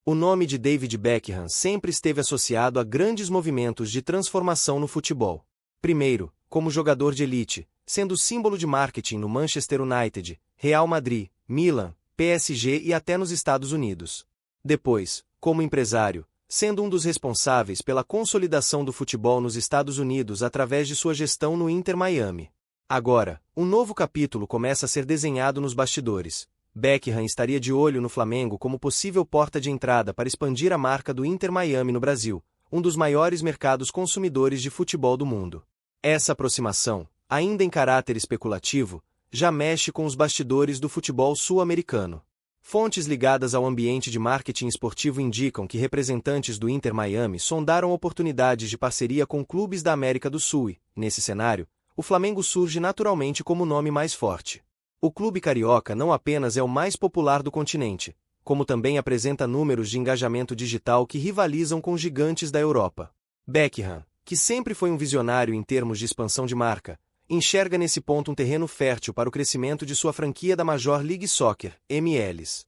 O nome de David Beckham sempre esteve associado a grandes movimentos de transformação no futebol. Primeiro, como jogador de elite, sendo símbolo de marketing no Manchester United, Real Madrid, Milan, PSG e até nos Estados Unidos. Depois, como empresário, sendo um dos responsáveis pela consolidação do futebol nos Estados Unidos através de sua gestão no Inter Miami. Agora, um novo capítulo começa a ser desenhado nos bastidores. Beckham estaria de olho no Flamengo como possível porta de entrada para expandir a marca do Inter Miami no Brasil, um dos maiores mercados consumidores de futebol do mundo. Essa aproximação, ainda em caráter especulativo, já mexe com os bastidores do futebol sul-americano. Fontes ligadas ao ambiente de marketing esportivo indicam que representantes do Inter Miami sondaram oportunidades de parceria com clubes da América do Sul e, nesse cenário, o Flamengo surge naturalmente como o nome mais forte. O clube carioca não apenas é o mais popular do continente, como também apresenta números de engajamento digital que rivalizam com gigantes da Europa. Beckham, que sempre foi um visionário em termos de expansão de marca, enxerga nesse ponto um terreno fértil para o crescimento de sua franquia da Major League Soccer, MLS.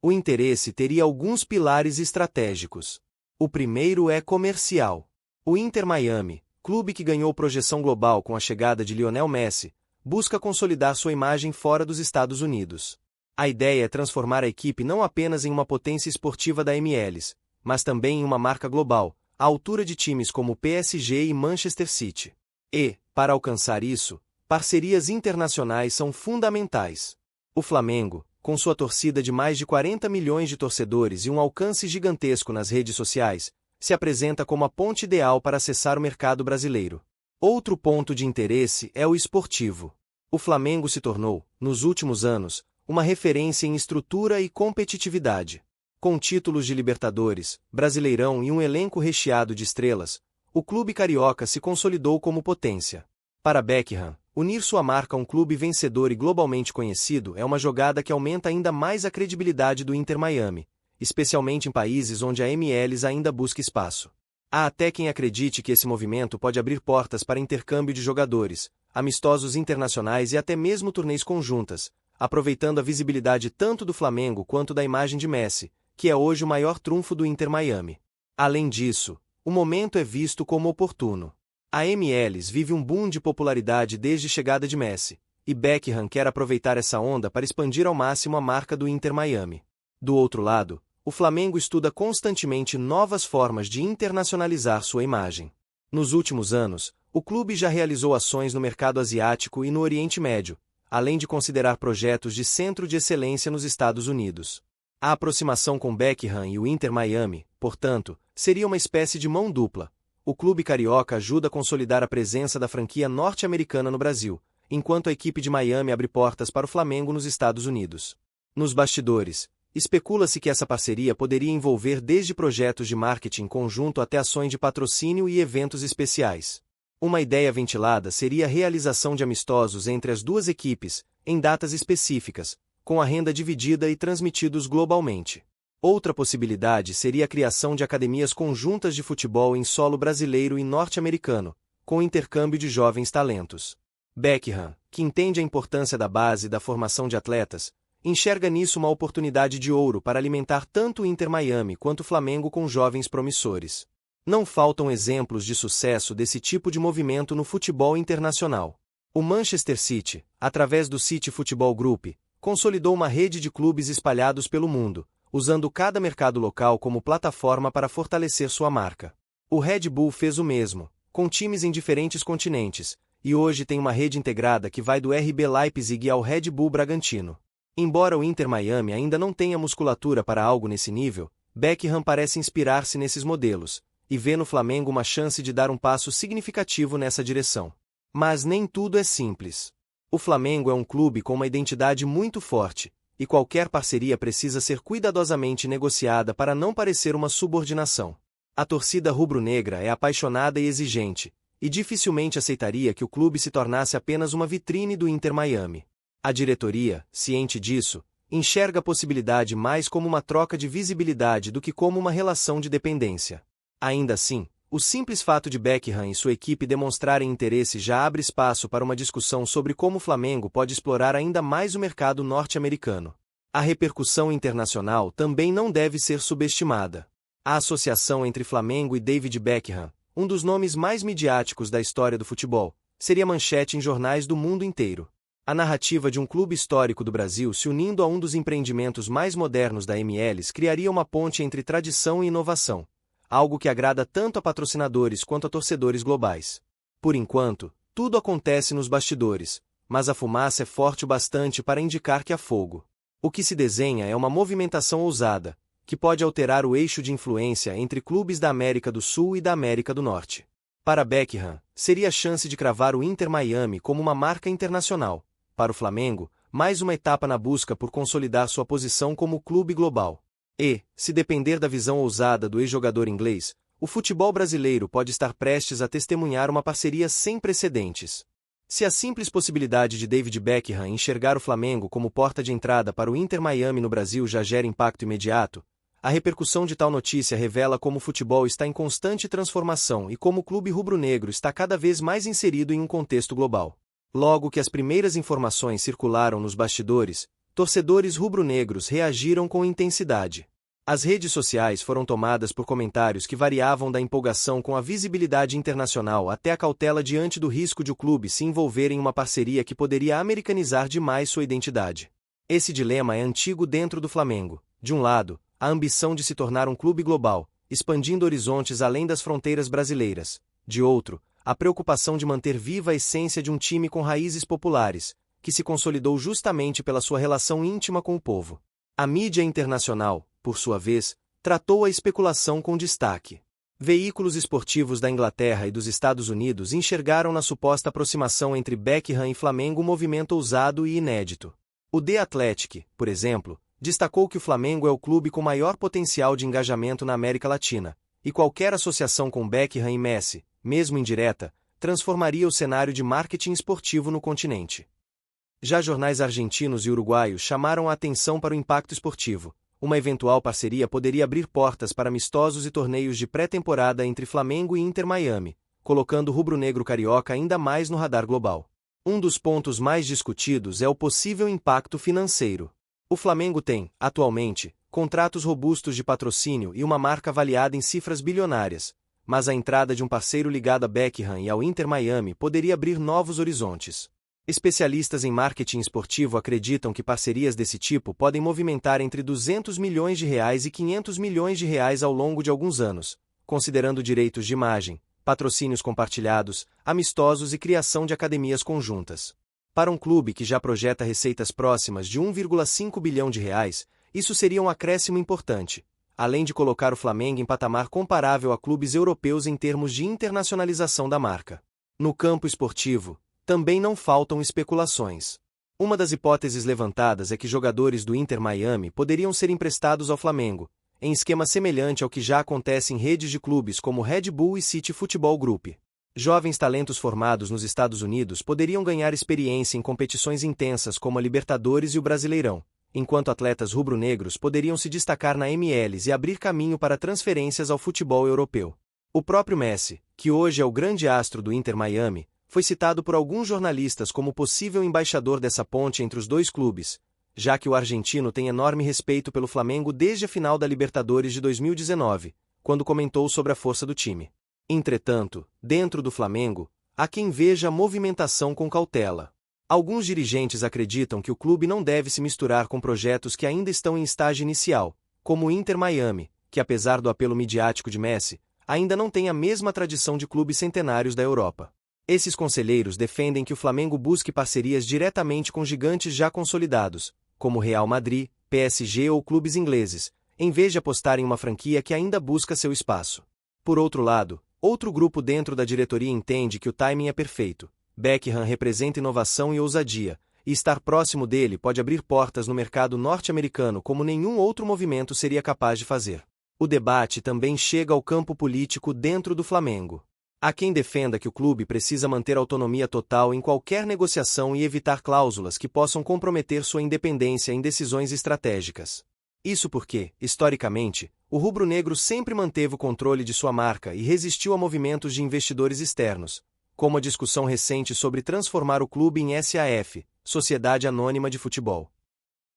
O interesse teria alguns pilares estratégicos. O primeiro é comercial. O Inter Miami, clube que ganhou projeção global com a chegada de Lionel Messi, busca consolidar sua imagem fora dos Estados Unidos. A ideia é transformar a equipe não apenas em uma potência esportiva da MLS, mas também em uma marca global, à altura de times como PSG e Manchester City. E, para alcançar isso, parcerias internacionais são fundamentais. O Flamengo, com sua torcida de mais de 40 milhões de torcedores e um alcance gigantesco nas redes sociais, se apresenta como a ponte ideal para acessar o mercado brasileiro. Outro ponto de interesse é o esportivo. O Flamengo se tornou, nos últimos anos, uma referência em estrutura e competitividade. Com títulos de Libertadores, Brasileirão e um elenco recheado de estrelas, o clube carioca se consolidou como potência. Para Beckham, unir sua marca a um clube vencedor e globalmente conhecido é uma jogada que aumenta ainda mais a credibilidade do Inter Miami, especialmente em países onde a MLS ainda busca espaço. Há até quem acredite que esse movimento pode abrir portas para intercâmbio de jogadores, amistosos internacionais e até mesmo turnês conjuntas, aproveitando a visibilidade tanto do Flamengo quanto da imagem de Messi, que é hoje o maior trunfo do Inter Miami. Além disso, o momento é visto como oportuno. A MLS vive um boom de popularidade desde a chegada de Messi, e Beckham quer aproveitar essa onda para expandir ao máximo a marca do Inter Miami. Do outro lado, o Flamengo estuda constantemente novas formas de internacionalizar sua imagem. Nos últimos anos, o clube já realizou ações no mercado asiático e no Oriente Médio, além de considerar projetos de centro de excelência nos Estados Unidos. A aproximação com Beckham e o Inter Miami, portanto, seria uma espécie de mão dupla. O clube carioca ajuda a consolidar a presença da franquia norte-americana no Brasil, enquanto a equipe de Miami abre portas para o Flamengo nos Estados Unidos. Nos bastidores, especula-se que essa parceria poderia envolver desde projetos de marketing conjunto até ações de patrocínio e eventos especiais. Uma ideia ventilada seria a realização de amistosos entre as duas equipes, em datas específicas, com a renda dividida e transmitidos globalmente. Outra possibilidade seria a criação de academias conjuntas de futebol em solo brasileiro e norte-americano, com intercâmbio de jovens talentos. Beckham, que entende a importância da base e da formação de atletas, enxerga nisso uma oportunidade de ouro para alimentar tanto o Inter Miami quanto o Flamengo com jovens promissores. Não faltam exemplos de sucesso desse tipo de movimento no futebol internacional. O Manchester City, através do City Football Group, consolidou uma rede de clubes espalhados pelo mundo, usando cada mercado local como plataforma para fortalecer sua marca. O Red Bull fez o mesmo, com times em diferentes continentes, e hoje tem uma rede integrada que vai do RB Leipzig ao Red Bull Bragantino. Embora o Inter Miami ainda não tenha musculatura para algo nesse nível, Beckham parece inspirar-se nesses modelos, e vê no Flamengo uma chance de dar um passo significativo nessa direção. Mas nem tudo é simples. O Flamengo é um clube com uma identidade muito forte, e qualquer parceria precisa ser cuidadosamente negociada para não parecer uma subordinação. A torcida rubro-negra é apaixonada e exigente, e dificilmente aceitaria que o clube se tornasse apenas uma vitrine do Inter Miami. A diretoria, ciente disso, enxerga a possibilidade mais como uma troca de visibilidade do que como uma relação de dependência. Ainda assim, o simples fato de Beckham e sua equipe demonstrarem interesse já abre espaço para uma discussão sobre como o Flamengo pode explorar ainda mais o mercado norte-americano. A repercussão internacional também não deve ser subestimada. A associação entre Flamengo e David Beckham, um dos nomes mais midiáticos da história do futebol, seria manchete em jornais do mundo inteiro. A narrativa de um clube histórico do Brasil se unindo a um dos empreendimentos mais modernos da MLS criaria uma ponte entre tradição e inovação, algo que agrada tanto a patrocinadores quanto a torcedores globais. Por enquanto, tudo acontece nos bastidores, mas a fumaça é forte o bastante para indicar que há fogo. O que se desenha é uma movimentação ousada, que pode alterar o eixo de influência entre clubes da América do Sul e da América do Norte. Para Beckham, seria a chance de cravar o Inter Miami como uma marca internacional. Para o Flamengo, mais uma etapa na busca por consolidar sua posição como clube global. E, se depender da visão ousada do ex-jogador inglês, o futebol brasileiro pode estar prestes a testemunhar uma parceria sem precedentes. Se a simples possibilidade de David Beckham enxergar o Flamengo como porta de entrada para o Inter Miami no Brasil já gera impacto imediato, a repercussão de tal notícia revela como o futebol está em constante transformação e como o clube rubro-negro está cada vez mais inserido em um contexto global. Logo que as primeiras informações circularam nos bastidores, torcedores rubro-negros reagiram com intensidade. As redes sociais foram tomadas por comentários que variavam da empolgação com a visibilidade internacional até a cautela diante do risco de o clube se envolver em uma parceria que poderia americanizar demais sua identidade. Esse dilema é antigo dentro do Flamengo. De um lado, a ambição de se tornar um clube global, expandindo horizontes além das fronteiras brasileiras. De outro, a preocupação de manter viva a essência de um time com raízes populares, que se consolidou justamente pela sua relação íntima com o povo. A mídia internacional, por sua vez, tratou a especulação com destaque. Veículos esportivos da Inglaterra e dos Estados Unidos enxergaram na suposta aproximação entre Beckham e Flamengo um movimento ousado e inédito. O The Athletic, por exemplo, destacou que o Flamengo é o clube com maior potencial de engajamento na América Latina, e qualquer associação com Beckham e Messi, mesmo indireta, transformaria o cenário de marketing esportivo no continente. Já jornais argentinos e uruguaios chamaram a atenção para o impacto esportivo. Uma eventual parceria poderia abrir portas para amistosos e torneios de pré-temporada entre Flamengo e Inter Miami, colocando o rubro-negro carioca ainda mais no radar global. Um dos pontos mais discutidos é o possível impacto financeiro. O Flamengo tem, atualmente, contratos robustos de patrocínio e uma marca avaliada em cifras bilionárias, mas a entrada de um parceiro ligado a Beckham e ao Inter Miami poderia abrir novos horizontes. Especialistas em marketing esportivo acreditam que parcerias desse tipo podem movimentar entre R$ 200 milhões e R$ 500 milhões ao longo de alguns anos, considerando direitos de imagem, patrocínios compartilhados, amistosos e criação de academias conjuntas. Para um clube que já projeta receitas próximas de R$ 1,5 bilhão, isso seria um acréscimo importante, além de colocar o Flamengo em patamar comparável a clubes europeus em termos de internacionalização da marca. No campo esportivo, também não faltam especulações. Uma das hipóteses levantadas é que jogadores do Inter Miami poderiam ser emprestados ao Flamengo, em esquema semelhante ao que já acontece em redes de clubes como Red Bull e City Football Group. Jovens talentos formados nos Estados Unidos poderiam ganhar experiência em competições intensas como a Libertadores e o Brasileirão, enquanto atletas rubro-negros poderiam se destacar na MLS e abrir caminho para transferências ao futebol europeu. O próprio Messi, que hoje é o grande astro do Inter Miami, foi citado por alguns jornalistas como possível embaixador dessa ponte entre os dois clubes, já que o argentino tem enorme respeito pelo Flamengo desde a final da Libertadores de 2019, quando comentou sobre a força do time. Entretanto, dentro do Flamengo, há quem veja a movimentação com cautela. Alguns dirigentes acreditam que o clube não deve se misturar com projetos que ainda estão em estágio inicial, como o Inter Miami, que apesar do apelo midiático de Messi, ainda não tem a mesma tradição de clubes centenários da Europa. Esses conselheiros defendem que o Flamengo busque parcerias diretamente com gigantes já consolidados, como Real Madrid, PSG ou clubes ingleses, em vez de apostar em uma franquia que ainda busca seu espaço. Por outro lado, outro grupo dentro da diretoria entende que o timing é perfeito. Beckham representa inovação e ousadia, e estar próximo dele pode abrir portas no mercado norte-americano como nenhum outro movimento seria capaz de fazer. O debate também chega ao campo político dentro do Flamengo. Há quem defenda que o clube precisa manter autonomia total em qualquer negociação e evitar cláusulas que possam comprometer sua independência em decisões estratégicas. Isso porque, historicamente, o rubro-negro sempre manteve o controle de sua marca e resistiu a movimentos de investidores externos, como a discussão recente sobre transformar o clube em SAF, Sociedade Anônima de Futebol.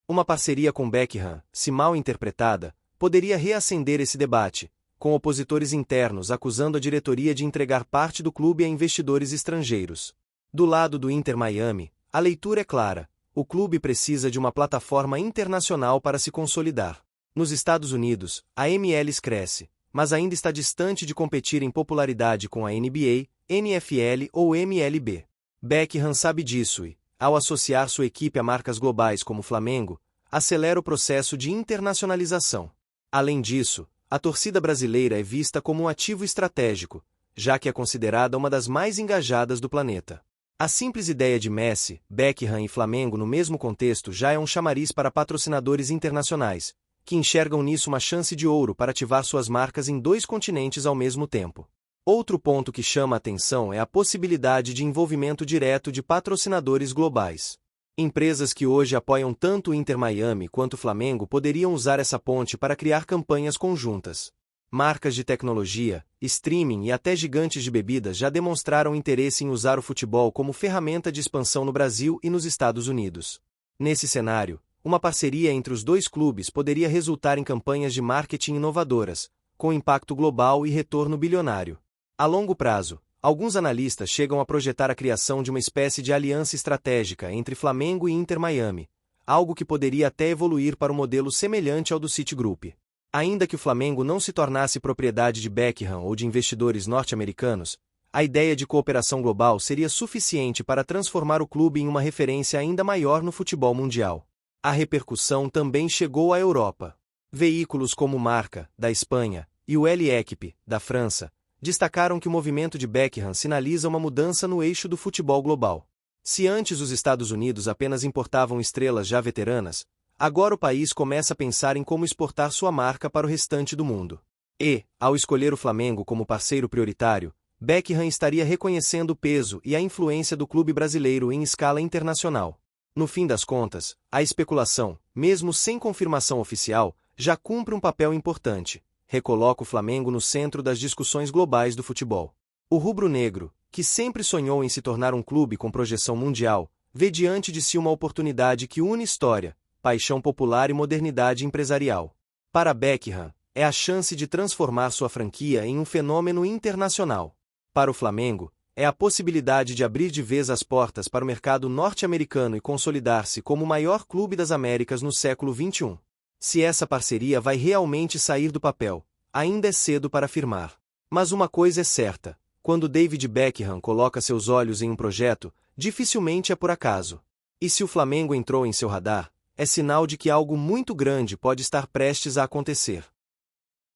Uma parceria com Beckham, se mal interpretada, poderia reacender esse debate, com opositores internos acusando a diretoria de entregar parte do clube a investidores estrangeiros. Do lado do Inter Miami, a leitura é clara: o clube precisa de uma plataforma internacional para se consolidar. Nos Estados Unidos, a MLS cresce, mas ainda está distante de competir em popularidade com a NBA, NFL ou MLB. Beckham sabe disso e, ao associar sua equipe a marcas globais como Flamengo, acelera o processo de internacionalização. Além disso, a torcida brasileira é vista como um ativo estratégico, já que é considerada uma das mais engajadas do planeta. A simples ideia de Messi, Beckham e Flamengo no mesmo contexto já é um chamariz para patrocinadores internacionais, que enxergam nisso uma chance de ouro para ativar suas marcas em 2 continentes ao mesmo tempo. Outro ponto que chama a atenção é a possibilidade de envolvimento direto de patrocinadores globais. Empresas que hoje apoiam tanto o Inter Miami quanto o Flamengo poderiam usar essa ponte para criar campanhas conjuntas. Marcas de tecnologia, streaming e até gigantes de bebidas já demonstraram interesse em usar o futebol como ferramenta de expansão no Brasil e nos Estados Unidos. Nesse cenário, uma parceria entre os 2 clubes poderia resultar em campanhas de marketing inovadoras, com impacto global e retorno bilionário. A longo prazo, alguns analistas chegam a projetar a criação de uma espécie de aliança estratégica entre Flamengo e Inter Miami, algo que poderia até evoluir para um modelo semelhante ao do Citigroup. Ainda que o Flamengo não se tornasse propriedade de Beckham ou de investidores norte-americanos, a ideia de cooperação global seria suficiente para transformar o clube em uma referência ainda maior no futebol mundial. A repercussão também chegou à Europa. Veículos como Marca, da Espanha, e o L'Équipe, da França, destacaram que o movimento de Beckham sinaliza uma mudança no eixo do futebol global. Se antes os Estados Unidos apenas importavam estrelas já veteranas, agora o país começa a pensar em como exportar sua marca para o restante do mundo. E, ao escolher o Flamengo como parceiro prioritário, Beckham estaria reconhecendo o peso e a influência do clube brasileiro em escala internacional. No fim das contas, a especulação, mesmo sem confirmação oficial, já cumpre um papel importante. Recoloca o Flamengo no centro das discussões globais do futebol. O rubro-negro, que sempre sonhou em se tornar um clube com projeção mundial, vê diante de si uma oportunidade que une história, paixão popular e modernidade empresarial. Para Beckham, é a chance de transformar sua franquia em um fenômeno internacional. Para o Flamengo, é a possibilidade de abrir de vez as portas para o mercado norte-americano e consolidar-se como o maior clube das Américas no século XXI. Se essa parceria vai realmente sair do papel, ainda é cedo para afirmar. Mas uma coisa é certa: quando David Beckham coloca seus olhos em um projeto, dificilmente é por acaso. E se o Flamengo entrou em seu radar, é sinal de que algo muito grande pode estar prestes a acontecer.